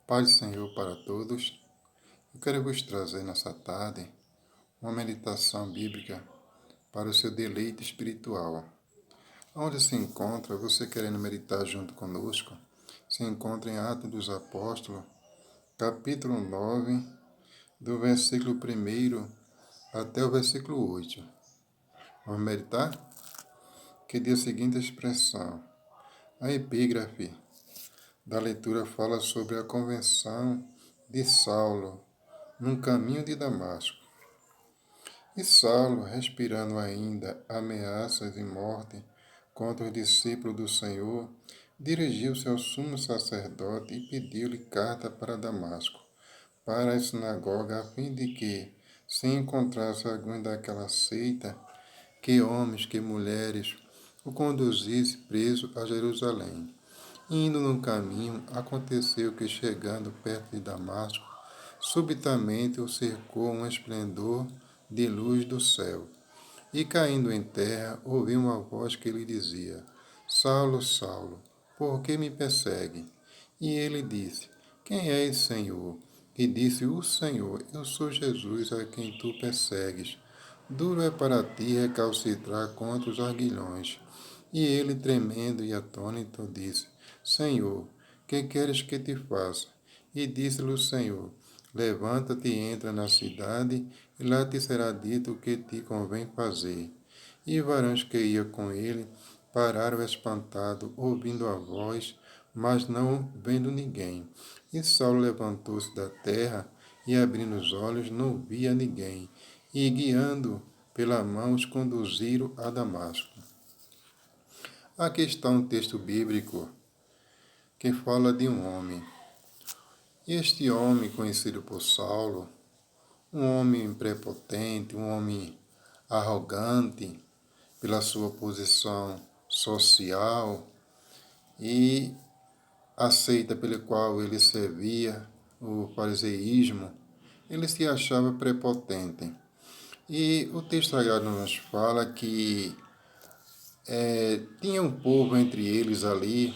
Paz do Senhor para todos. Eu quero vos trazer nessa tarde uma meditação bíblica para o seu deleite espiritual. Onde se encontra, você querendo meditar junto conosco, se encontra em Atos dos Apóstolos, capítulo 9, do versículo 1 até o versículo 8. Vamos meditar? Que diz a seguinte expressão. A epígrafe da leitura fala sobre a conversão de Saulo num caminho de Damasco. E Saulo, respirando ainda ameaças e morte contra os discípulos do Senhor, dirigiu-se ao sumo sacerdote e pediu-lhe carta para Damasco, para a sinagoga, a fim de que, se encontrasse algum daquela seita, que homens, que mulheres, o conduzisse preso a Jerusalém. Indo no caminho, aconteceu que, chegando perto de Damasco, subitamente o cercou um esplendor de luz do céu. E caindo em terra, ouviu uma voz que lhe dizia: Saulo, Saulo, por que me persegue? E ele disse: Quem és, Senhor? E disse o Senhor: Eu sou Jesus a quem tu persegues. Duro é para ti recalcitrar contra os arguilhões. E ele, tremendo e atônito, disse: Senhor, que queres que te faça? E disse-lhe o Senhor: Levanta-te e entra na cidade, e lá te será dito o que te convém fazer. E varões que iam com ele pararam espantados, ouvindo a voz, mas não vendo ninguém. E Saulo levantou-se da terra e, abrindo os olhos, não via ninguém. E, guiando pela mão, os conduziram a Damasco. Aqui está um texto bíblico que fala de um homem. Este homem, conhecido por Saulo, um homem prepotente, um homem arrogante pela sua posição social e aceita pelo qual ele servia, o fariseísmo, ele se achava prepotente. E o texto sagrado nos fala que tinha um povo entre eles ali,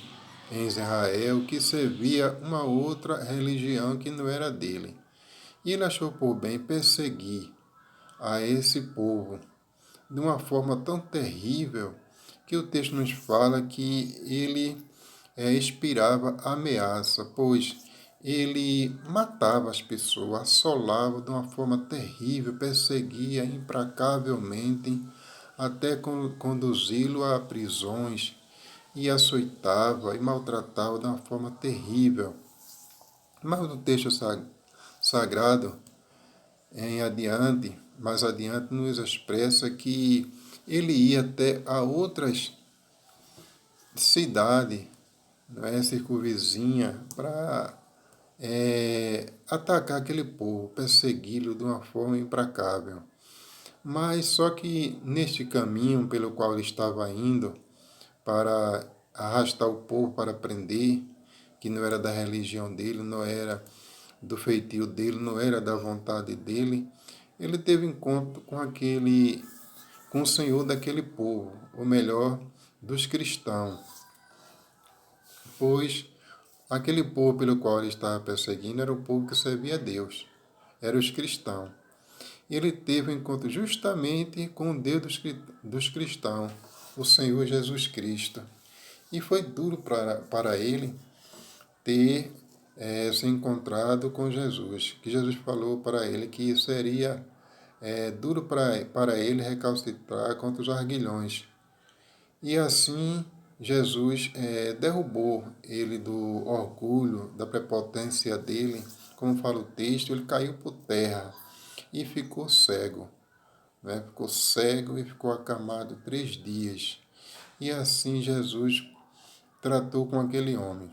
em Israel, que servia uma outra religião que não era dele. E ele achou por bem perseguir a esse povo de uma forma tão terrível que o texto nos fala que ele expirava ameaça, pois ele matava as pessoas, assolava de uma forma terrível, perseguia implacavelmente, até conduzi-lo a prisões, e açoitava e maltratava de uma forma terrível. Mas o texto sagrado, mais adiante, nos expressa que ele ia até a outras cidades, circunvizinha, para atacar aquele povo, persegui-lo de uma forma implacável. Mas só que neste caminho pelo qual ele estava indo, para arrastar o povo para prender, que não era da religião dele, não era do feitio dele, não era da vontade dele, ele teve encontro com o Senhor daquele povo, ou melhor, dos cristãos. Pois aquele povo pelo qual ele estava perseguindo era o povo que servia a Deus, eram os cristãos. Ele teve um encontro justamente com o Deus dos cristãos, o Senhor Jesus Cristo. E foi duro para ele ter se encontrado com Jesus, que Jesus falou para ele que seria duro para ele recalcitrar contra os arguilhões. E assim Jesus derrubou ele do orgulho, da prepotência dele, como fala o texto, ele caiu por terra e ficou cego. Ficou cego e ficou acamado 3 dias. E assim Jesus tratou com aquele homem.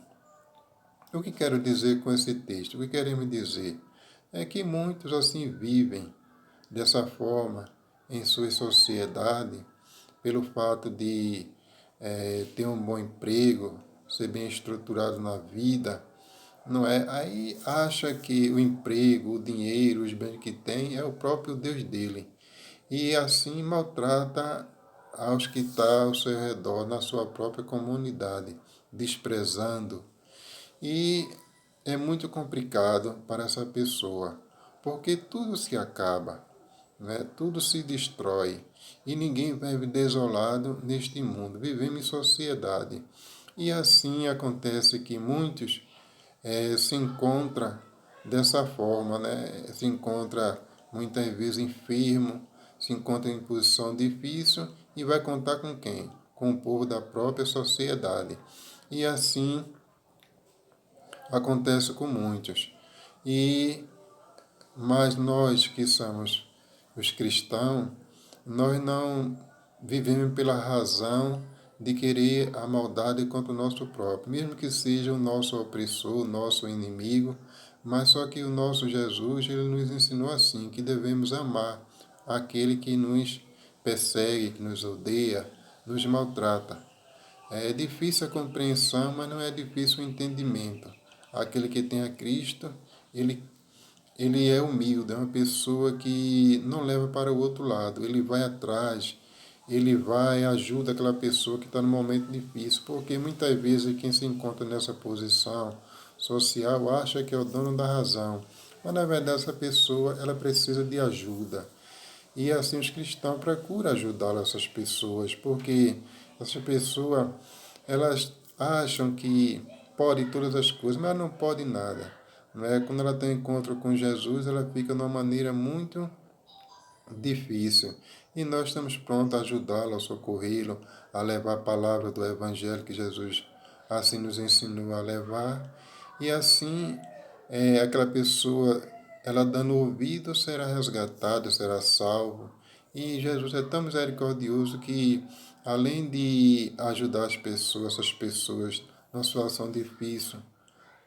O que quero dizer com esse texto? O que queremos dizer? É que muitos assim vivem dessa forma em sua sociedade, pelo fato de ter um bom emprego, ser bem estruturado na vida, não é? Aí acha que o emprego, o dinheiro, os bens que tem é o próprio Deus dele. E assim maltrata aos que estão ao seu redor, na sua própria comunidade, desprezando. E é muito complicado para essa pessoa, porque tudo se acaba, né? Tudo se destrói e ninguém vive desolado neste mundo. Vivemos em sociedade e assim acontece que muitos se encontram dessa forma, né? Se encontra muitas vezes enfermo, se encontra em posição difícil e vai contar com quem? Com o povo da própria sociedade. E assim acontece com muitos. E mas nós que somos os cristãos, nós não vivemos pela razão de querer a maldade contra o nosso próprio, mesmo que seja o nosso opressor, o nosso inimigo, mas só que o nosso Jesus, ele nos ensinou assim, que devemos amar aquele que nos persegue, que nos odeia, nos maltrata. É difícil a compreensão, mas não é difícil o entendimento. Aquele que tem a Cristo, ele é humilde, é uma pessoa que não leva para o outro lado, ele vai atrás, ele vai, ajuda aquela pessoa que está no momento difícil, porque muitas vezes quem se encontra nessa posição social acha que é o dono da razão, mas na verdade essa pessoa ela precisa de ajuda. E assim os cristãos procuram ajudar essas pessoas, porque essas pessoas elas acham que podem todas as coisas, mas não podem nada. Não é? Quando ela tem encontro com Jesus, ela fica de uma maneira muito difícil. E nós estamos prontos a ajudá-lo, a socorrê-lo, a levar a palavra do Evangelho que Jesus assim nos ensinou a levar. E assim, aquela pessoa, ela dando ouvido, será resgatada, será salvo. E Jesus é tão misericordioso que, além de ajudar as pessoas, essas pessoas numa situação difícil,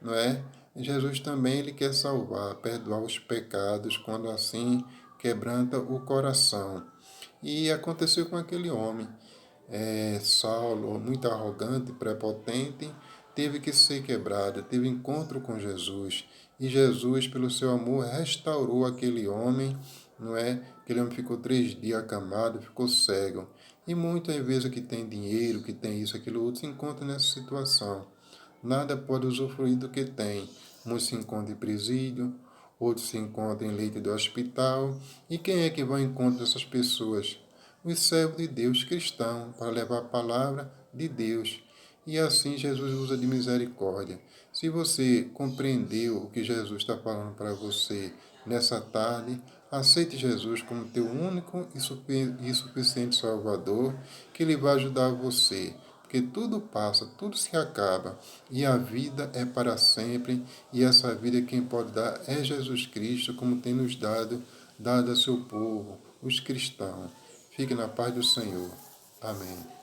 não é? Jesus também ele quer salvar, perdoar os pecados, quando assim quebranta o coração. E aconteceu com aquele homem, Saulo, muito arrogante, prepotente, teve que ser quebrado, teve encontro com Jesus. E Jesus, pelo seu amor, restaurou aquele homem, não é? Aquele homem ficou 3 dias acamado, ficou cego. E muitas vezes que tem dinheiro, que tem isso, aquilo outro, se encontra nessa situação. Nada pode usufruir do que tem. Uns se encontram em presídio, outros se encontram em leito de hospital. E quem é que vai ao encontro dessas pessoas? Os servos de Deus cristãos, para levar a palavra de Deus. E assim Jesus usa de misericórdia. Se você compreendeu o que Jesus está falando para você nessa tarde, aceite Jesus como teu único e suficiente Salvador, que Ele vai ajudar você. Porque tudo passa, tudo se acaba, e a vida é para sempre, e essa vida quem pode dar é Jesus Cristo, como tem nos dado a seu povo, os cristãos. Fique na paz do Senhor. Amém.